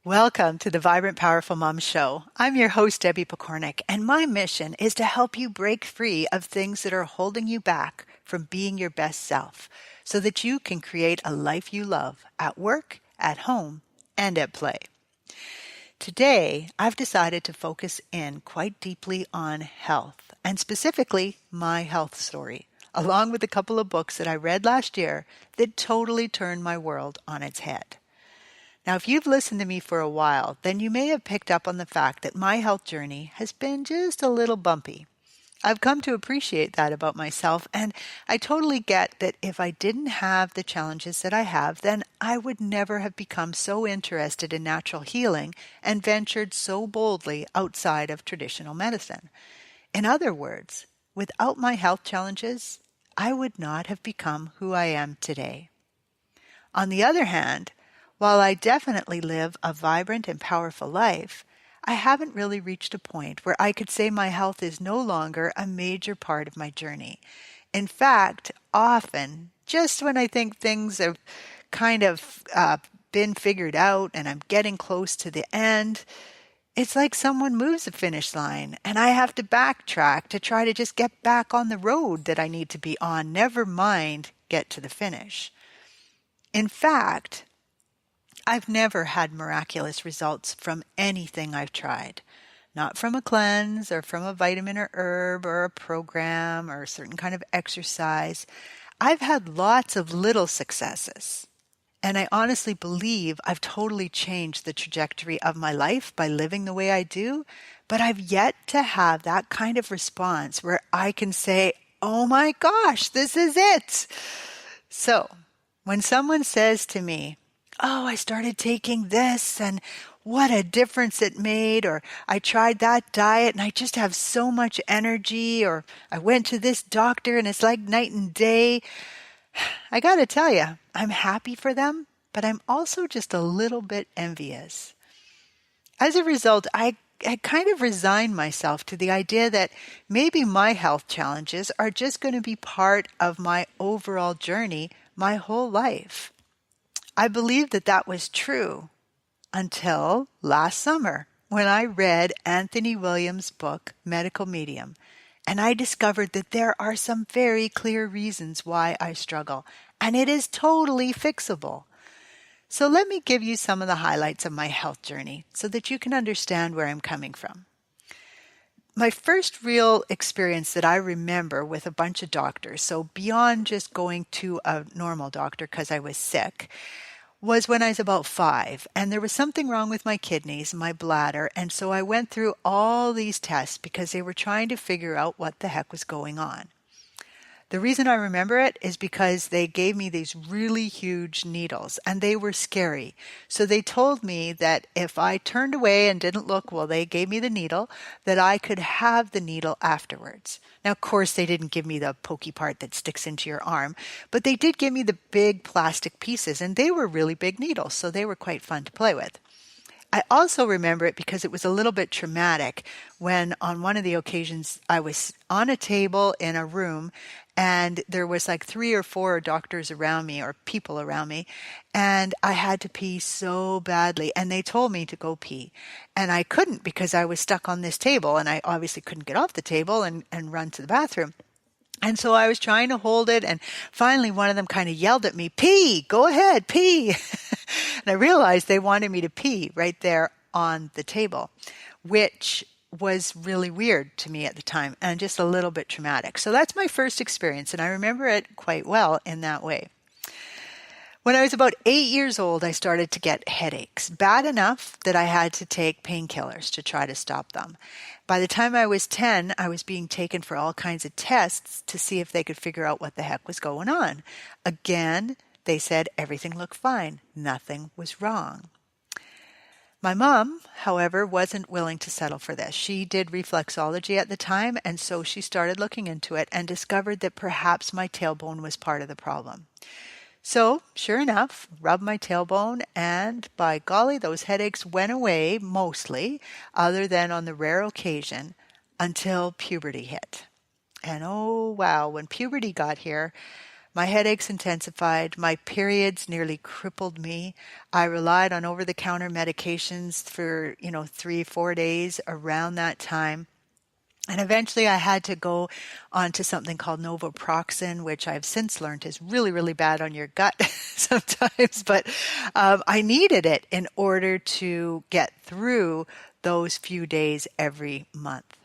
Welcome to the Vibrant Powerful Mom Show. I'm your host, Debbie Pokornik, and my mission is to help you break free of things that are holding you back from being your best self so that you can create a life you love at work, at home, and at play. Today, I've decided to focus in quite deeply on health, and specifically my health story, along with a couple of books that I read last year that totally turned my world on its head. Now, if you've listened to me for a while, then you may have picked up on the fact that my health journey has been just a little bumpy. I've come to appreciate that about myself, and I totally get that if I didn't have the challenges that I have, then I would never have become so interested in natural healing and ventured so boldly outside of traditional medicine. In other words, without my health challenges, I would not have become who I am today. On the other hand, while I definitely live a vibrant and powerful life, I haven't really reached a point where I could say my health is no longer a major part of my journey. In fact, often, just when I think things have kind of been figured out and I'm getting close to the end, it's like someone moves the finish line and I have to backtrack to try to just get back on the road that I need to be on, never mind get to the finish. In fact, I've never had miraculous results from anything I've tried. Not from a cleanse or from a vitamin or herb or a program or a certain kind of exercise. I've had lots of little successes. And I honestly believe I've totally changed the trajectory of my life by living the way I do. But I've yet to have that kind of response where I can say, oh my gosh, this is it. So when someone says to me, oh, I started taking this and what a difference it made, or I tried that diet and I just have so much energy, or I went to this doctor and it's like night and day. I got to tell you, I'm happy for them, but I'm also just a little bit envious. As a result, I kind of resigned myself to the idea that maybe my health challenges are just going to be part of my overall journey my whole life. I believed that that was true until last summer when I read Anthony Williams' book, Medical Medium, and I discovered that there are some very clear reasons why I struggle, and it is totally fixable. So let me give you some of the highlights of my health journey so that you can understand where I'm coming from. My first real experience that I remember with a bunch of doctors, so beyond just going to a normal doctor because I was sick, was when I was about 5, and there was something wrong with my kidneys, my bladder, and so I went through all these tests because they were trying to figure out what the heck was going on. The reason I remember it is because they gave me these really huge needles, and they were scary. So they told me that if I turned away and didn't look while they gave me the needle, that I could have the needle afterwards. Now, of course, they didn't give me the pokey part that sticks into your arm, but they did give me the big plastic pieces, and they were really big needles, so they were quite fun to play with. I also remember it because it was a little bit traumatic when on one of the occasions I was on a table in a room and there was like 3 or 4 doctors around me or people around me, and I had to pee so badly, and they told me to go pee. And I couldn't because I was stuck on this table, and I obviously couldn't get off the table and run to the bathroom. And so I was trying to hold it, and finally one of them kind of yelled at me, pee, go ahead, pee. And I realized they wanted me to pee right there on the table, which was really weird to me at the time and just a little bit traumatic. So that's my first experience, and I remember it quite well in that way. When I was about 8 years old, I started to get headaches, bad enough that I had to take painkillers to try to stop them. By the time I was 10, I was being taken for all kinds of tests to see if they could figure out what the heck was going on. Again, they said everything looked fine. Nothing was wrong. My mom, however, wasn't willing to settle for this. She did reflexology at the time, and so she started looking into it and discovered that perhaps my tailbone was part of the problem. So, sure enough, rubbed my tailbone, and by golly, those headaches went away mostly, other than on the rare occasion, until puberty hit. And oh wow, when puberty got here, My headaches intensified. My periods nearly crippled me. I relied on over-the-counter medications for, 3, 4 days around that time. And eventually I had to go on to something called Novoproxen, which I've since learned is really, really bad on your gut sometimes. But I needed it in order to get through those few days every month.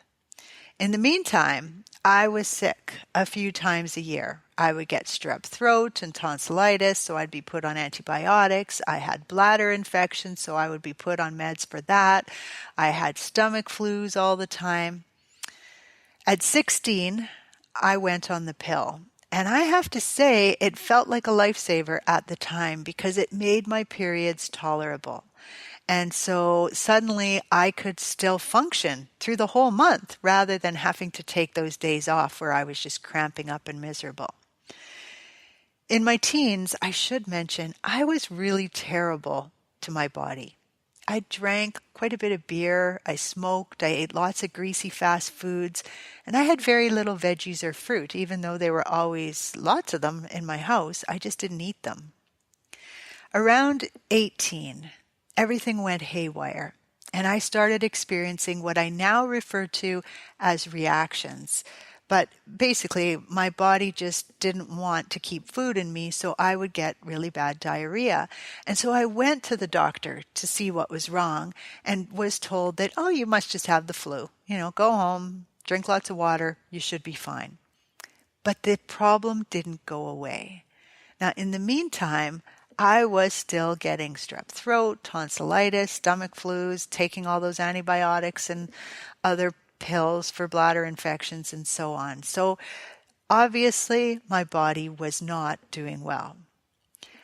In the meantime, I was sick a few times a year. I would get strep throat and tonsillitis, so I'd be put on antibiotics. I had bladder infections, so I would be put on meds for that. I had stomach flus all the time. At 16, I went on the pill. And I have to say, it felt like a lifesaver at the time because it made my periods tolerable. And so suddenly I could still function through the whole month rather than having to take those days off where I was just cramping up and miserable. In my teens, I should mention, I was really terrible to my body. I drank quite a bit of beer, I smoked, I ate lots of greasy fast foods, and I had very little veggies or fruit. Even though there were always lots of them in my house, I just didn't eat them. Around 18, everything went haywire, and I started experiencing what I now refer to as reactions. But basically, my body just didn't want to keep food in me, so I would get really bad diarrhea. And so I went to the doctor to see what was wrong and was told that, oh, you must just have the flu. Go home, drink lots of water, you should be fine. But the problem didn't go away. Now, in the meantime, I was still getting strep throat, tonsillitis, stomach flus, taking all those antibiotics and other pills for bladder infections and so on. So obviously my body was not doing well.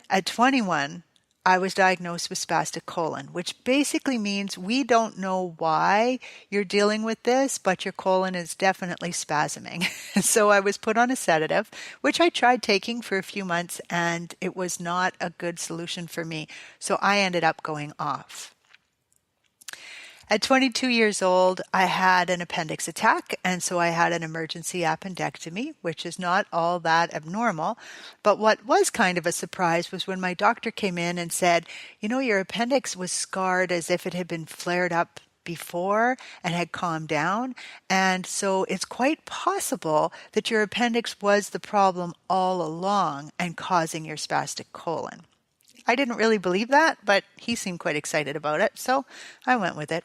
At 21, I was diagnosed with spastic colon, which basically means we don't know why you're dealing with this, but your colon is definitely spasming. So I was put on a sedative, which I tried taking for a few months, and it was not a good solution for me. So I ended up going off. At 22 years old, I had an appendix attack, and so I had an emergency appendectomy, which is not all that abnormal. But what was kind of a surprise was when my doctor came in and said, your appendix was scarred as if it had been flared up before and had calmed down. And so it's quite possible that your appendix was the problem all along and causing your spastic colon. I didn't really believe that, but he seemed quite excited about it, so I went with it.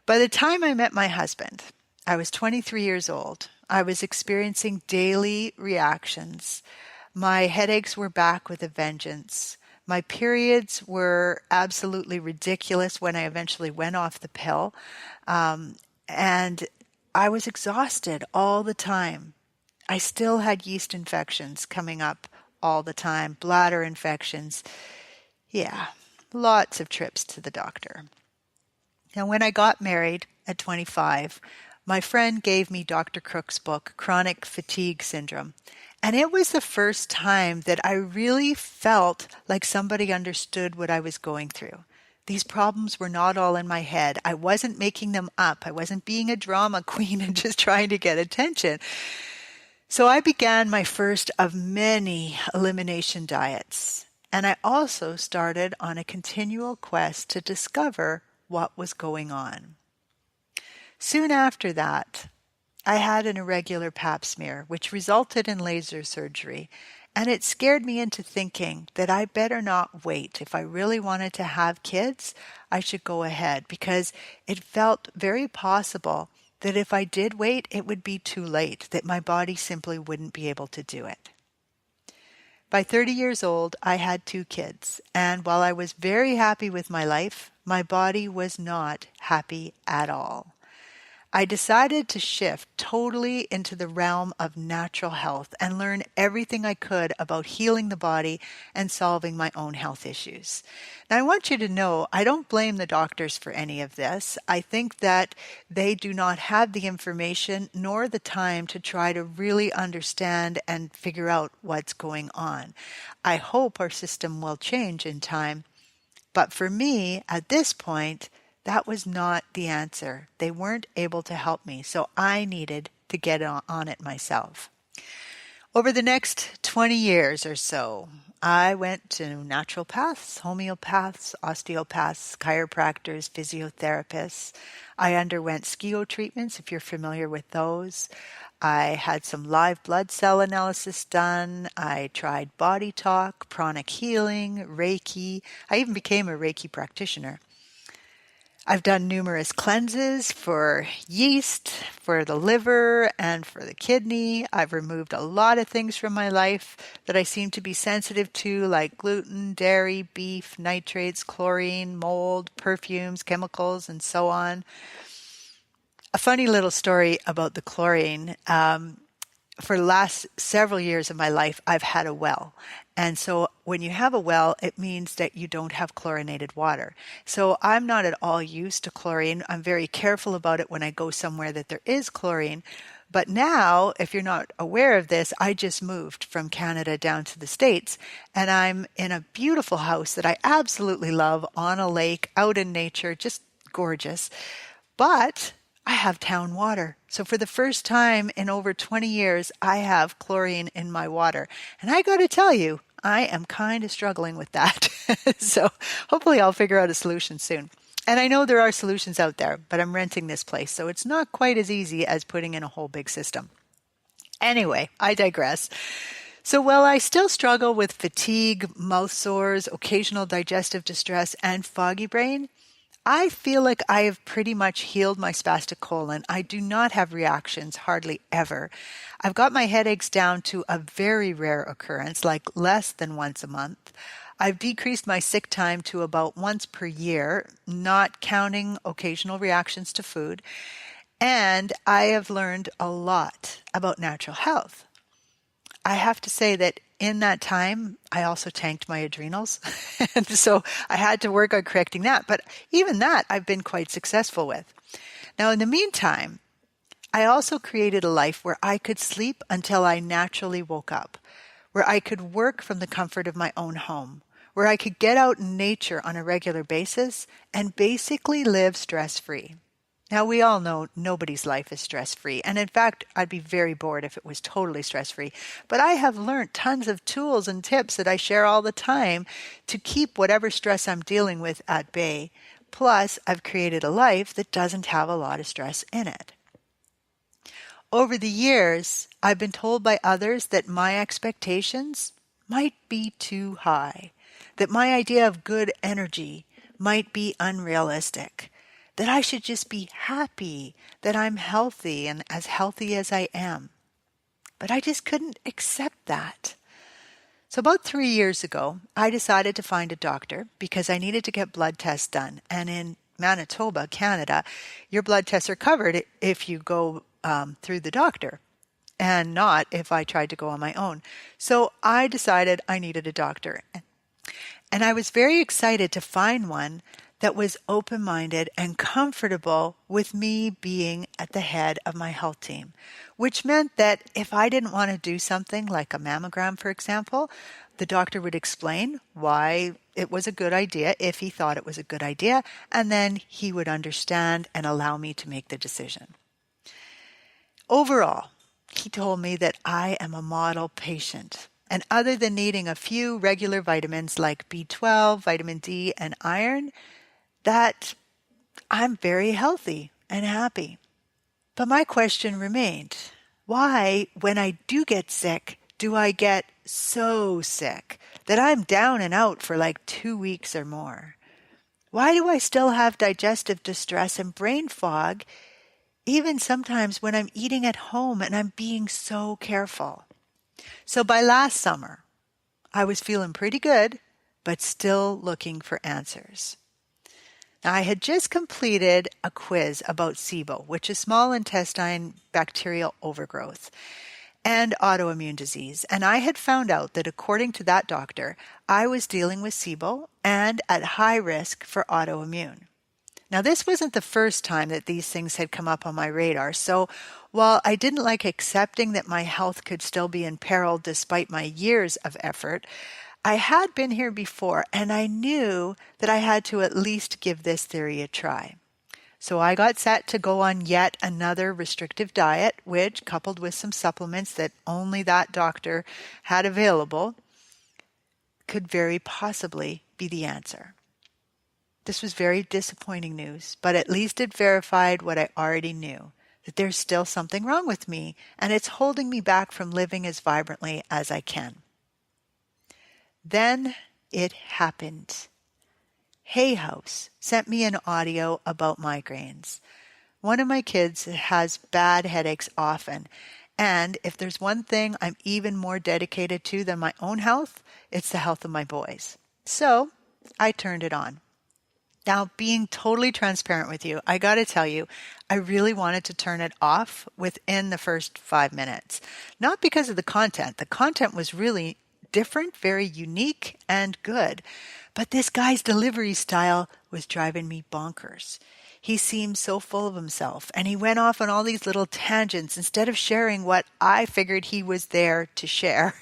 By the time I met my husband, I was 23 years old. I was experiencing daily reactions. My headaches were back with a vengeance. My periods were absolutely ridiculous when I eventually went off the pill. And I was exhausted all the time. I still had yeast infections coming up all the time, bladder infections. Yeah, lots of trips to the doctor. Now, when I got married at 25, my friend gave me Dr. Crook's book, Chronic Fatigue Syndrome. And it was the first time that I really felt like somebody understood what I was going through. These problems were not all in my head. I wasn't making them up. I wasn't being a drama queen and just trying to get attention. So I began my first of many elimination diets. And I also started on a continual quest to discover what was going on. Soon after that, I had an irregular pap smear, which resulted in laser surgery, and it scared me into thinking that I better not wait. If I really wanted to have kids, I should go ahead, because it felt very possible that if I did wait, it would be too late, that my body simply wouldn't be able to do it. By 30 years old, I had 2 kids, and while I was very happy with my life, my body was not happy at all. I decided to shift totally into the realm of natural health and learn everything I could about healing the body and solving my own health issues. Now, I want you to know I don't blame the doctors for any of this. I think that they do not have the information nor the time to try to really understand and figure out what's going on. I hope our system will change in time. But for me, at this point, that was not the answer. They weren't able to help me, so I needed to get on it myself. Over the next 20 years or so, I went to naturopaths, homeopaths, osteopaths, chiropractors, physiotherapists. I underwent skio treatments, if you're familiar with those. I had some live blood cell analysis done. I tried body talk, pranic healing, Reiki. I even became a Reiki practitioner. I've done numerous cleanses for yeast, for the liver, and for the kidney. I've removed a lot of things from my life that I seem to be sensitive to, like gluten, dairy, beef, nitrates, chlorine, mold, perfumes, chemicals, and so on. A funny little story about the chlorine. For the last several years of my life, I've had a well. And so when you have a well, it means that you don't have chlorinated water. So I'm not at all used to chlorine. I'm very careful about it when I go somewhere that there is chlorine. But now, if you're not aware of this, I just moved from Canada down to the States, and I'm in a beautiful house that I absolutely love on a lake, out in nature, just gorgeous. But I have town water. So for the first time in over 20 years, I have chlorine in my water. And I got to tell you, I am kind of struggling with that. So hopefully I'll figure out a solution soon. And I know there are solutions out there, but I'm renting this place, so it's not quite as easy as putting in a whole big system. Anyway, I digress. So while I still struggle with fatigue, mouth sores, occasional digestive distress, and foggy brain, I feel like I have pretty much healed my spastic colon. I do not have reactions hardly ever. I've got my headaches down to a very rare occurrence, like less than once a month. I've decreased my sick time to about once per year, not counting occasional reactions to food. And I have learned a lot about natural health. I have to say that in that time, I also tanked my adrenals. And so I had to work on correcting that. But even that, I've been quite successful with. Now, in the meantime, I also created a life where I could sleep until I naturally woke up, where I could work from the comfort of my own home, where I could get out in nature on a regular basis and basically live stress-free. Now, we all know nobody's life is stress-free. And in fact, I'd be very bored if it was totally stress-free. But I have learned tons of tools and tips that I share all the time to keep whatever stress I'm dealing with at bay. Plus, I've created a life that doesn't have a lot of stress in it. Over the years, I've been told by others that my expectations might be too high, that my idea of good energy might be unrealistic, that I should just be happy that I'm healthy and as healthy as I am. But I just couldn't accept that. So about 3 years ago, I decided to find a doctor because I needed to get blood tests done. And in Manitoba, Canada, your blood tests are covered if you go through the doctor and not if I tried to go on my own. So I decided I needed a doctor. And I was very excited to find one that was open-minded and comfortable with me being at the head of my health team, which meant that if I didn't want to do something like a mammogram, for example, the doctor would explain why it was a good idea if he thought it was a good idea, and then he would understand and allow me to make the decision. Overall, he told me that I am a model patient. And other than needing a few regular vitamins like B12, vitamin D, and iron, that I'm very healthy and happy. But my question remained, why, when I do get sick, do I get so sick that I'm down and out for like 2 weeks or more? Why do I still have digestive distress and brain fog, even sometimes when I'm eating at home and I'm being so careful? So by last summer, I was feeling pretty good, but still looking for answers. Now, I had just completed a quiz about SIBO, which is small intestine bacterial overgrowth, and autoimmune disease. And I had found out that according to that doctor, I was dealing with SIBO and at high risk for autoimmune. Now, this wasn't the first time that these things had come up on my radar. So while I didn't like accepting that my health could still be in peril despite my years of effort, I had been here before, and I knew that I had to at least give this theory a try. So I got set to go on yet another restrictive diet, which, coupled with some supplements that only that doctor had available, could very possibly be the answer. This was very disappointing news, but at least it verified what I already knew, that there's still something wrong with me, and it's holding me back from living as vibrantly as I can. Then it happened. Hay House sent me an audio about migraines. One of my kids has bad headaches often, and if there's one thing I'm even more dedicated to than my own health, it's the health of my boys. So I turned it on. Now, being totally transparent with you, I got to tell you, I really wanted to turn it off within the first 5 minutes. Not because of the content. The content was really different, very unique, and good. But this guy's delivery style was driving me bonkers. He seemed so full of himself, and he went off on all these little tangents instead of sharing what I figured he was there to share.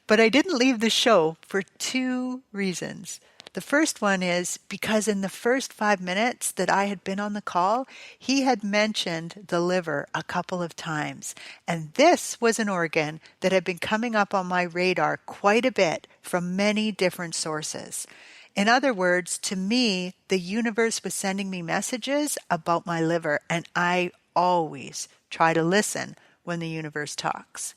But I didn't leave the show for 2 reasons. The first one is because in the first 5 minutes that I had been on the call, he had mentioned the liver a couple of times. And this was an organ that had been coming up on my radar quite a bit from many different sources. In other words, to me, the universe was sending me messages about my liver, and I always try to listen when the universe talks.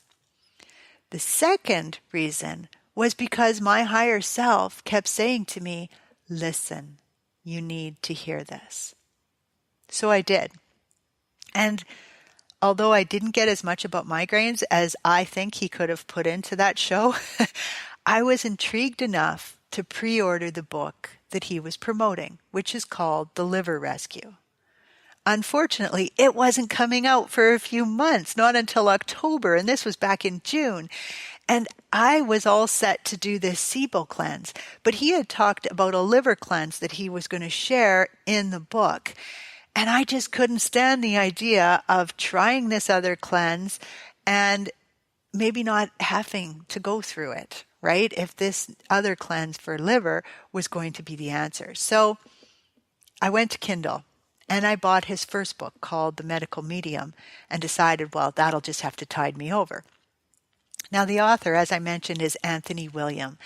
The second reason was because my higher self kept saying to me, listen, you need to hear this. So I did. And although I didn't get as much about migraines as I think he could have put into that show, I was intrigued enough to pre-order the book that he was promoting, which is called The Liver Rescue. Unfortunately, it wasn't coming out for a few months, not until October, and this was back in June. And I was all set to do this SIBO cleanse, but he had talked about a liver cleanse that he was going to share in the book. And I just couldn't stand the idea of trying this other cleanse and maybe not having to go through it, right? If this other cleanse for liver was going to be the answer. So I went to Kindle and I bought his first book called The Medical Medium and decided, well, that'll just have to tide me over. Now, the author, as I mentioned, is Anthony William.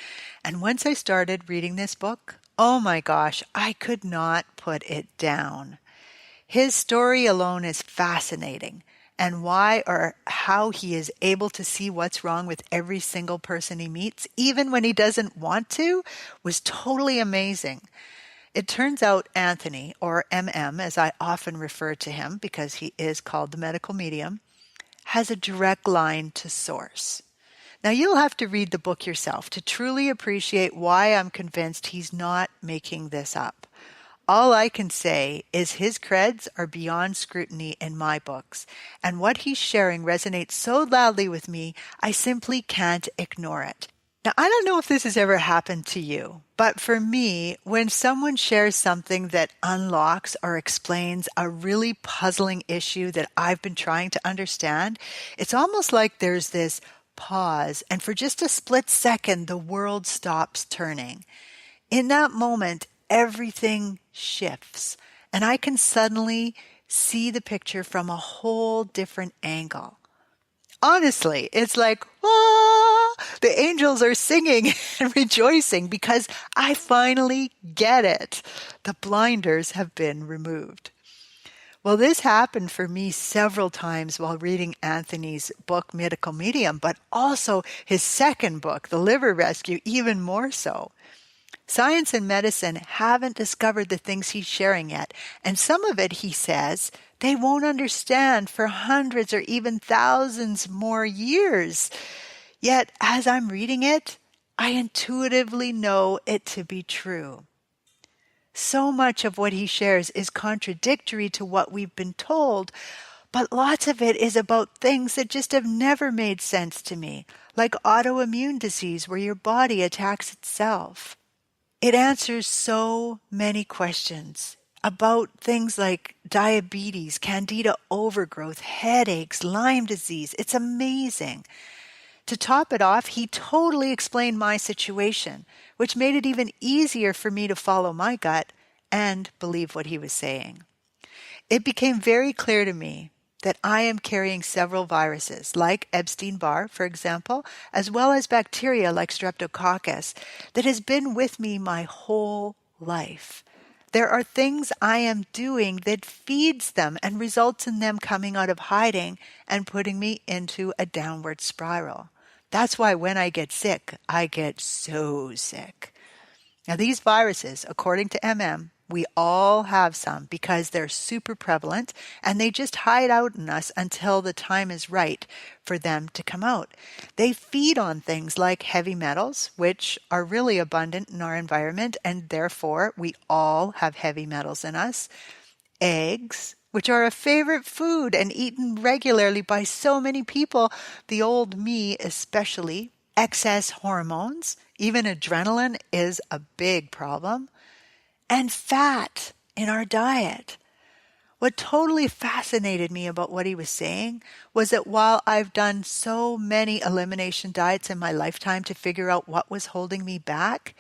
And once I started reading this book, oh my gosh, I could not put it down. His story alone is fascinating. And why or how he is able to see what's wrong with every single person he meets, even when he doesn't want to, was totally amazing. It turns out Anthony, or MM as I often refer to him because he is called the medical medium, has a direct line to source. Now, you'll have to read the book yourself to truly appreciate why I'm convinced he's not making this up. All I can say is his creds are beyond scrutiny in my books, and what he's sharing resonates so loudly with me, I simply can't ignore it. Now, I don't know if this has ever happened to you, but for me, when someone shares something that unlocks or explains a really puzzling issue that I've been trying to understand, it's almost like there's this pause, and for just a split second, the world stops turning. In that moment, everything shifts, and I can suddenly see the picture from a whole different angle. Honestly, it's like, the angels are singing and rejoicing because I finally get it. The blinders have been removed. Well, this happened for me several times while reading Anthony's book, Medical Medium, but also his second book, The Liver Rescue, even more so. Science and medicine haven't discovered the things he's sharing yet, and some of it, he says, they won't understand for hundreds or even thousands more years. Yet, as I'm reading it, I intuitively know it to be true. So much of what he shares is contradictory to what we've been told, but lots of it is about things that just have never made sense to me, like autoimmune disease where your body attacks itself. It answers so many questions about things like diabetes, candida overgrowth, headaches, Lyme disease. It's amazing. To top it off, he totally explained my situation, which made it even easier for me to follow my gut and believe what he was saying. It became very clear to me that I am carrying several viruses, like Epstein-Barr, for example, as well as bacteria like Streptococcus, that has been with me my whole life. There are things I am doing that feeds them and results in them coming out of hiding and putting me into a downward spiral. That's why when I get sick, I get so sick. Now, these viruses, according to we all have some because they're super prevalent and they just hide out in us until the time is right for them to come out. They feed on things like heavy metals, which are really abundant in our environment, and therefore we all have heavy metals in us. Eggs, which are a favorite food and eaten regularly by so many people, the old me especially. Excess hormones, even adrenaline, is a big problem. And fat in our diet. What totally fascinated me about what he was saying was that while I've done so many elimination diets in my lifetime to figure out what was holding me back,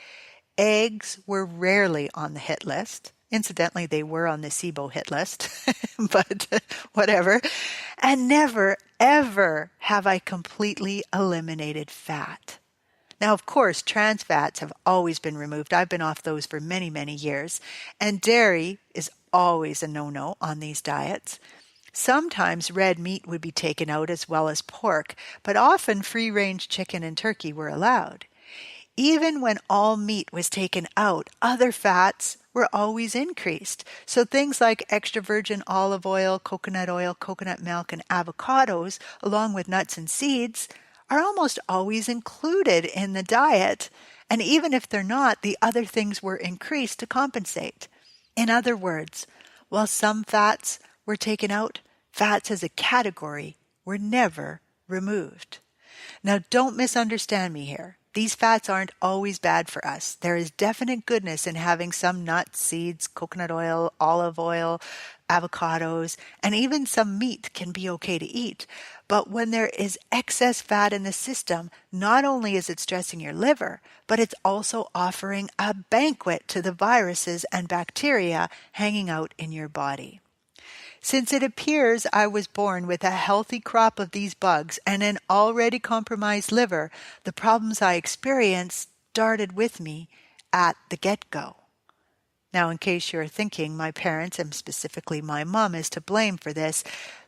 eggs were rarely on the hit list. Incidentally, they were on the SIBO hit list, but whatever. And never, ever have I completely eliminated fat. Now, of course, trans fats have always been removed. I've been off those for many, many years. And dairy is always a no-no on these diets. Sometimes red meat would be taken out as well as pork, but often free-range chicken and turkey were allowed. Even when all meat was taken out, other fats were always increased. So things like extra virgin olive oil, coconut milk, and avocados, along with nuts and seeds, are almost always included in the diet, and even if they're not, the other things were increased to compensate. In other words, while some fats were taken out, fats as a category were never removed. Now, don't misunderstand me here. These fats aren't always bad for us. There is definite goodness in having some nuts, seeds, coconut oil, olive oil, avocados, and even some meat can be okay to eat. But when there is excess fat in the system, not only is it stressing your liver, but it's also offering a banquet to the viruses and bacteria hanging out in your body. Since it appears I was born with a healthy crop of these bugs and an already compromised liver, the problems I experienced started with me at the get-go. Now, in case you're thinking my parents, and specifically my mom, is to blame for this,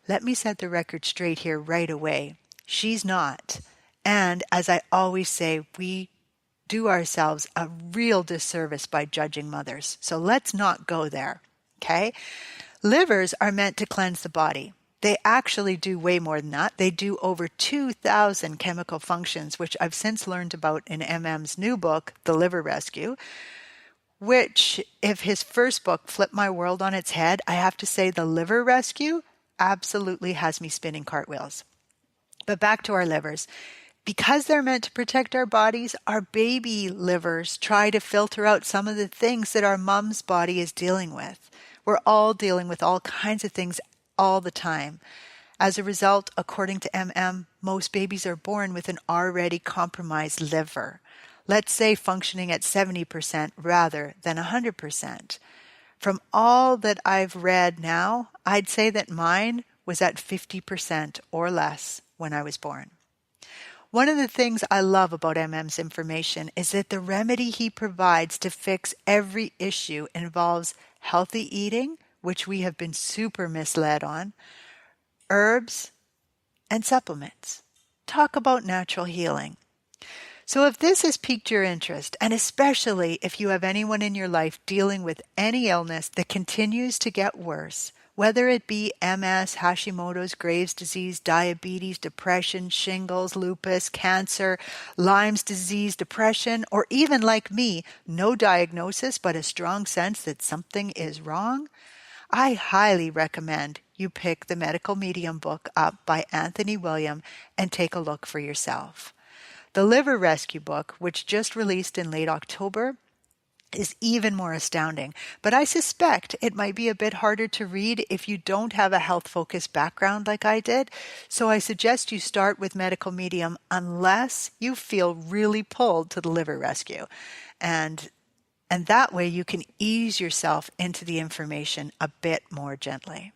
let me set the record straight here right away. She's not. And as I always say, we do ourselves a real disservice by judging mothers. So let's not go there, okay? Livers are meant to cleanse the body. They actually do way more than that. They do over 2,000 chemical functions, which I've since learned about in MM's new book, The Liver Rescue, which, if his first book flipped my world on its head, I have to say The Liver Rescue absolutely has me spinning cartwheels. But back to our livers. Because they're meant to protect our bodies, our baby livers try to filter out some of the things that our mom's body is dealing with. We're all dealing with all kinds of things all the time. As a result, according to most babies are born with an already compromised liver. Let's say functioning at 70% rather than 100%. From all that I've read now, I'd say that mine was at 50% or less when I was born. One of the things I love about MM's information is that the remedy he provides to fix every issue involves healthy eating, which we have been super misled on, herbs, and supplements. Talk about natural healing. So if this has piqued your interest, and especially if you have anyone in your life dealing with any illness that continues to get worse, whether it be MS, Hashimoto's, Graves' disease, diabetes, depression, shingles, lupus, cancer, Lyme's disease, depression, or even like me, no diagnosis but a strong sense that something is wrong, I highly recommend you pick the Medical Medium book up by Anthony William and take a look for yourself. The Liver Rescue book, which just released in late October, is even more astounding, but I suspect it might be a bit harder to read if you don't have a health-focused background like I did, so I suggest you start with Medical Medium unless you feel really pulled to the Liver Rescue. And And that way you can ease yourself into the information a bit more gently.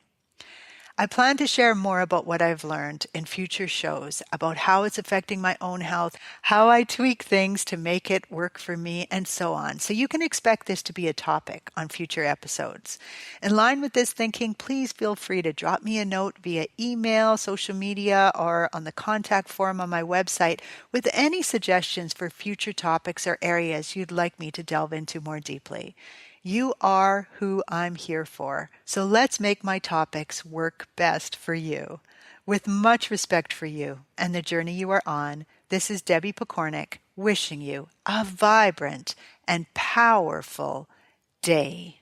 I plan to share more about what I've learned in future shows about how it's affecting my own health, how I tweak things to make it work for me, and so on. So you can expect this to be a topic on future episodes. In line with this thinking, please feel free to drop me a note via email, social media, or on the contact form on my website with any suggestions for future topics or areas you'd like me to delve into more deeply. You are who I'm here for, so let's make my topics work best for you. With much respect for you and the journey you are on, this is Debbie Pokornik wishing you a vibrant and powerful day.